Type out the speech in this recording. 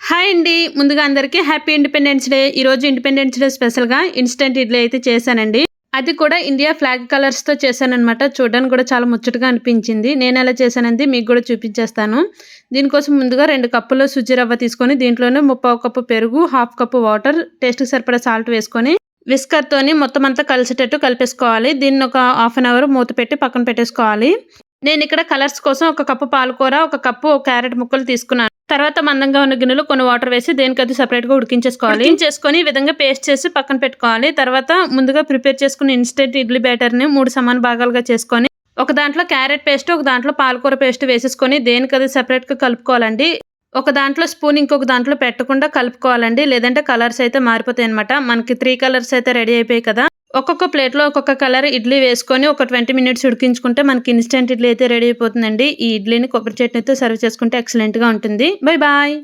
Hi అండి. ముందుగా అందరికీ హ్యాపీ ఇండిపెండెన్స్ డే. ఈరోజు ఇండిపెండెన్స్ డే స్పెషల్‌గా ఇన్‌స్టంట్ ఇడ్లీ అయితే చేశానండి. అది కూడా ఇండియా ఫ్లాగ్ కలర్స్‌తో చేశాననమాట. చూడడానికి కూడా చాలా ముచ్చటగా అనిపించింది. నేనెలా చేశానంది మీకు కూడా చూపించేస్తాను. దీనికోసం ముందుగా 2 కప్పులు సుజి రవ్వ తీసుకొని దీంట్లోనే ముప్పావు కప్పు పెరుగు, హాఫ్ కప్పు వాటర్, టేస్ట్‌కి సరిపడా సాల్ట్ వేసుకొని విస్కర్‌తోని మొత్తం అంతా కలిసేటట్టు కలిపేసుకోవాలి. దీన్ని ఒక హాఫ్ అన్ అవర్ మూత పెట్టి పక్కన పెట్టేసుకోవాలి. నేనిక్కడ కలర్స్ కోసం ఒక కప్పు పాలకూర, ఒక కప్పు క్యారెట్ ముక్కలు తీసుకున్నాను. తర్వాత మందంగా ఉన్న గిన్నెలో కొన్ని వాటర్ వేసి దేనికది సెపరేట్‌గా ఉడికించేసుకొని ఈ విధంగా పేస్ట్ చేసి పక్కన పెట్టుకోవాలి. తర్వాత ముందుగా ప్రిపేర్ చేసుకున్న ఇన్‌స్టంట్ ఇడ్లీ బ్యాటర్‌ని 3 సమాన భాగాలుగా చేసుకొని ఒక దాంట్లో క్యారెట్ పేస్ట్, ఒక దాంట్లో పాలకూర పేస్ట్ వేసేసుకొని దేనికది సెపరేట్‌గా కలుపుకోవాలండి. ఒక దాంట్లో స్పూన్ ఇంకొక దాంట్లో పెట్టకుండా కలుపుకోవాలండి. లేదంటే కలర్స్ అయితే మారిపోతాయన్నమాట. మనకి 3 కలర్స్ అయితే రెడీ అయిపోయాయి కదా! ఒక్కొక్క ప్లేట్‌లో ఒక్కొక్క కలర్ ఇడ్లీ వేసుకొని ఒక 20 మినిట్స్ ఉడికించుకుంటే మనకి ఇన్‌స్టంట్ ఇడ్లీ అయితే రెడీ అయిపోతుందండి. ఈ ఇడ్లీని కొబ్బరి చట్నీతో సర్వ్ చేసుకుంటే ఎక్సలెంట్‌గా ఉంటుంది. Bye bye.